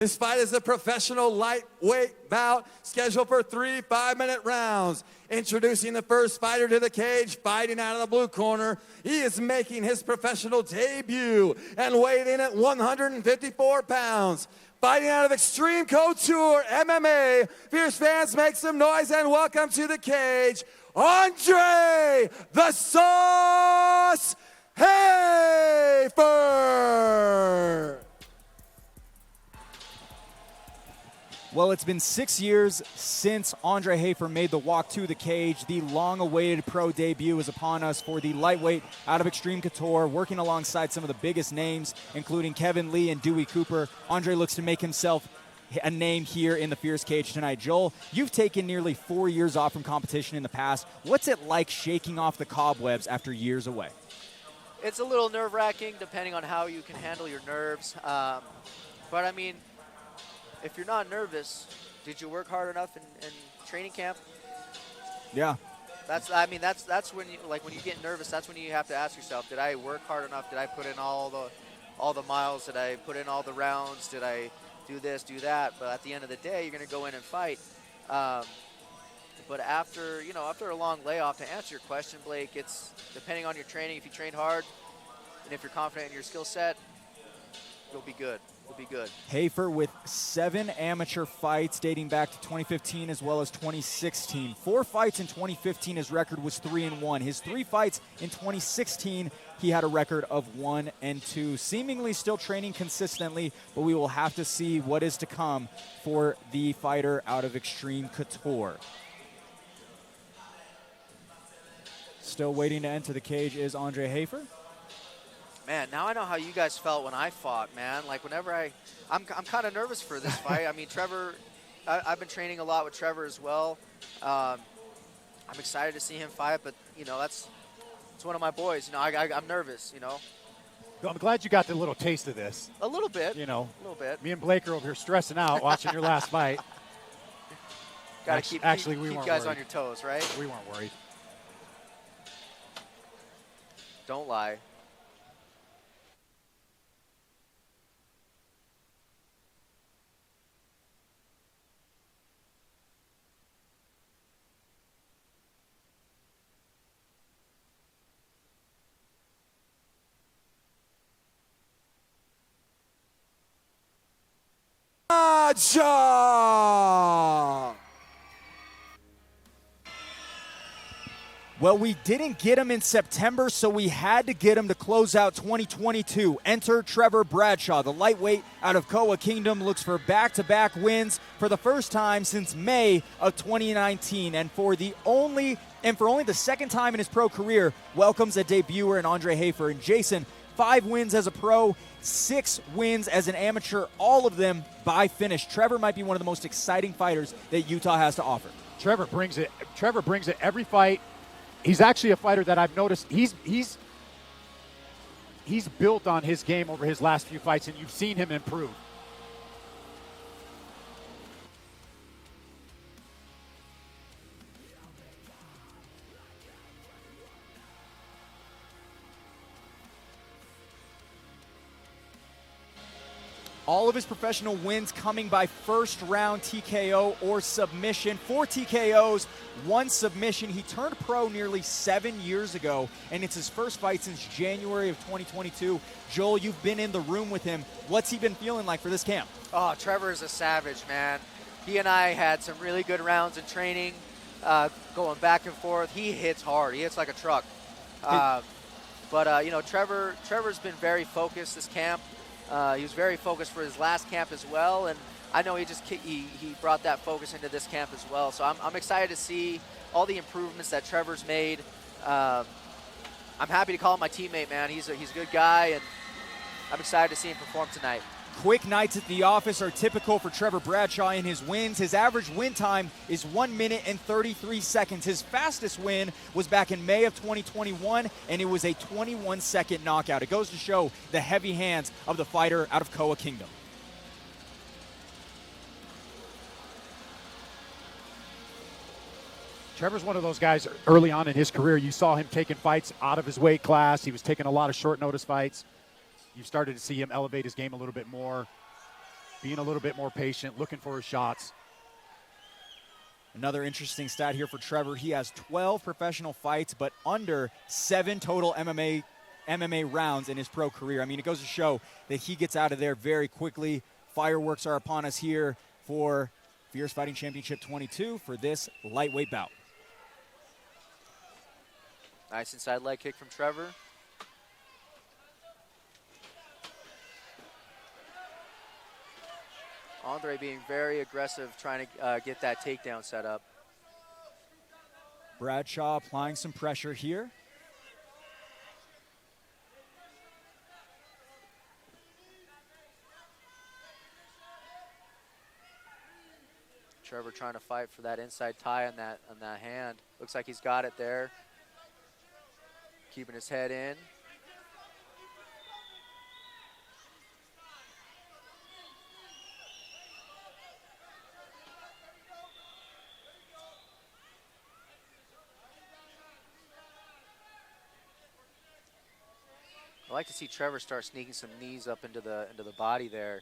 This fight is a professional lightweight bout scheduled for 3 5-minute rounds. Introducing the first fighter to the cage, fighting out of the blue corner. He is making his professional debut and weighing in at 154 pounds. Fighting out of Extreme Couture MMA. Fierce fans, make some noise and welcome to the cage, Andre the Sauce Hafer. Well, it's been 6 years since Andre Hafer made the walk to the cage. The long-awaited pro debut is upon us for the lightweight out of Extreme Couture, working alongside some of the biggest names, including Kevin Lee and Dewey Cooper. Andre looks to make himself a name here in the Fierce Cage tonight. Joel, you've taken nearly 4 years off from competition in the past. What's it like shaking off the cobwebs after years away? It's a little nerve-wracking depending on how you can handle your nerves. But, I mean, if you're not nervous, did you work hard enough in training camp? Yeah. That's when you, like, when you get nervous, that's when you have to ask yourself, did I work hard enough? Did I put in all the miles? Did I put in all the rounds? Did I do this, do that? But at the end of the day, you're going to go in and fight. But after a long layoff, to answer your question, Blake, it's depending on your training. If you trained hard and if you're confident in your skill set, you'll be good. Be good. Hafer with 7 amateur fights dating back to 2015 as well as 2016. 4 fights in 2015, his record was 3-1. His 3 fights in 2016, he had a record of 1-2. Seemingly still training consistently, but we will have to see what is to come for the fighter out of Extreme Couture. Still waiting to enter the cage is Andre Hafer. Man, now I know how you guys felt when I fought, man. Like, whenever I'm kind of nervous for this fight. I mean, Trever, I've been training a lot with Trever as well. I'm excited to see him fight, but, you know, it's one of my boys. You know, I'm nervous, you know. I'm glad you got the little taste of this. A little bit. You know. A little bit. Me and Blake are over here stressing out watching your last fight. Got to keep we keep weren't guys worried. on your toes, right? We weren't worried. Don't lie. Bradshaw. Well, we didn't get him in September, so we had to get him to close out 2022. Enter Trever Bradshaw, the lightweight out of Koa Kingdom, looks for back-to-back wins for the first time since May of 2019, and for only the second time in his pro career, welcomes a debuter in Andre Hafer. And Jason, 5 wins as a pro, 6 wins as an amateur, all of them by finish. Trever might be one of the most exciting fighters that Utah has to offer. Trever brings it every fight. He's actually a fighter that I've noticed he's built on his game over his last few fights, and you've seen him improve. All of his professional wins coming by first round TKO or submission. 4 TKOs, 1 submission. He turned pro nearly 7 years ago, and it's his first fight since January of 2022. Joel, you've been in the room with him. What's he been feeling like for this camp? Oh, Trever is a savage, man. He and I had some really good rounds in training, going back and forth. He hits hard. He hits like a truck. But you know, Trevor's been very focused this camp. He was very focused for his last camp as well, and I know he brought that focus into this camp as well. So I'm excited to see all the improvements that Trevor's made. I'm happy to call him my teammate, man. He's a good guy, and I'm excited to see him perform tonight. Quick nights at the office are typical for Trever Bradshaw in his wins. His average win time is 1 minute and 33 seconds. His fastest win was back in May of 2021, and it was a 21-second knockout. It goes to show the heavy hands of the fighter out of Koa Kingdom. Trevor's one of those guys early on in his career. You saw him taking fights out of his weight class. He was taking a lot of short notice fights. You've started to see him elevate his game a little bit more. being a little bit more patient, looking for his shots. Another interesting stat here for Trever. He has 12 professional fights, but under 7 total MMA rounds in his pro career. I mean, it goes to show that he gets out of there very quickly. Fireworks are upon us here for Fierce Fighting Championship 22 for this lightweight bout. Nice inside leg kick from Trever. Andre being very aggressive, trying to get that takedown set up. Bradshaw applying some pressure here. Trever trying to fight for that inside tie on that hand. Looks like he's got it there. Keeping his head in. I like to see Trever start sneaking some knees up into the body there.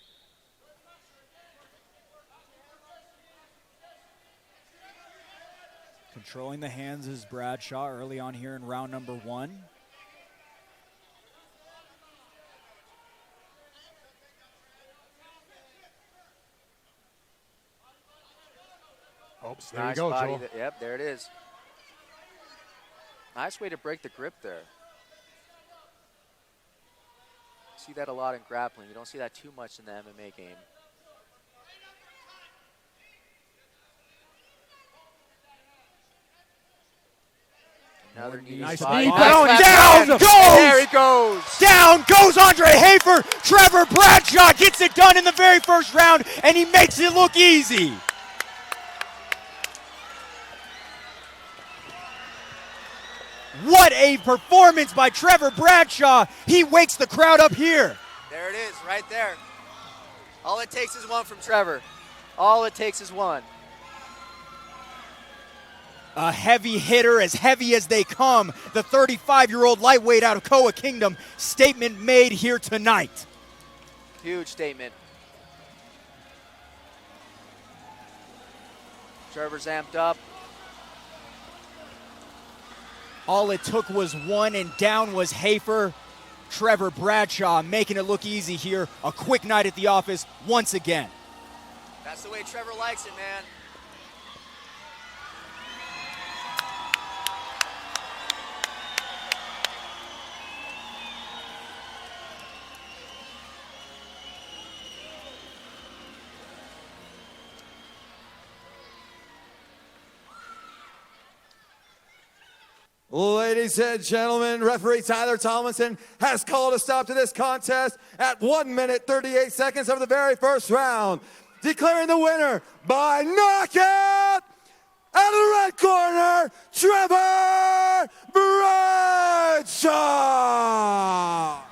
Controlling the hands is Bradshaw early on here in round number 1. Oops, there Nice you go, body. Joel. Yep, there it is. Nice way to break the grip there. See that a lot in grappling. You don't see that too much in the MMA game. Another knee. Nice spot. knee, Nice left down hand. goes! There he goes. Down goes Andre Hafer. Trever Bradshaw gets it done in the very first round, and he makes it look easy. What a performance by Trever Bradshaw. He wakes the crowd up here. There it is, right there. All it takes is one from Trever. All it takes is one. A heavy hitter, as heavy as they come. The 35-year-old lightweight out of Koa Kingdom. Statement made here tonight. Huge statement. Trevor's amped up. All it took was one, and down was Hafer. Trever Bradshaw making it look easy here. A quick night at the office once again. That's the way Trever likes it, man. Ladies and gentlemen, referee Tyler Tomlinson has called a stop to this contest at 1 minute 38 seconds of the very first round, declaring the winner by knockout out of the red corner, Trever Bradshaw.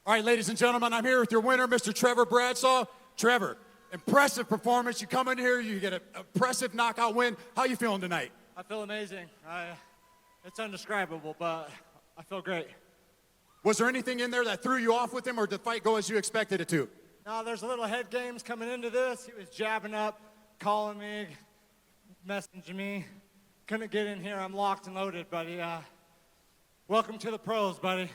All right, ladies and gentlemen, I'm here with your winner, Mr. Trever Bradshaw. Trever, impressive performance. You come in here, you get an impressive knockout win. How you feeling tonight? I feel amazing. It's indescribable, but I feel great. Was there anything in there that threw you off with him, or did the fight go as you expected it to? Now, there's a little head games coming into this. He was jabbing up, calling me, messaging me. Couldn't get in here. I'm locked and loaded, buddy. Welcome to the pros, buddy.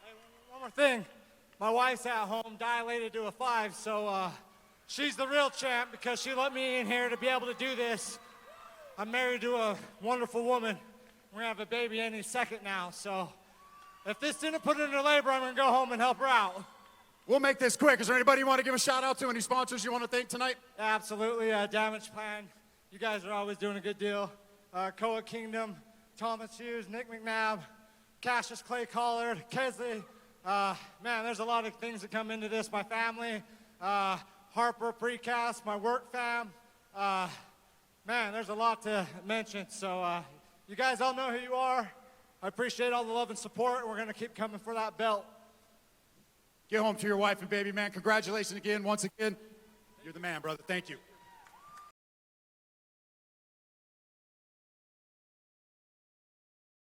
Hey, one more thing. My wife's at home, dilated to a 5, so she's the real champ because she let me in here to be able to do this. I'm married to a wonderful woman. We're gonna have a baby any second now, so if this didn't put her into labor, I'm gonna go home and help her out. We'll make this quick. Is there anybody you want to give a shout out to? Any sponsors you want to thank tonight? Absolutely, Damage Plan. You guys are always doing a good deal. Koa Kingdom, Thomas Hughes, Nick McNabb, Cassius Clay Collard, Kesley. Man, there's a lot of things that come into this. My family, Harper Precast, my work fam. Man, there's a lot to mention. So you guys all know who you are. I appreciate all the love and support, and we're going to keep coming for that belt. Get home to your wife and baby, man. Congratulations again, once again. You're the man, brother. Thank you.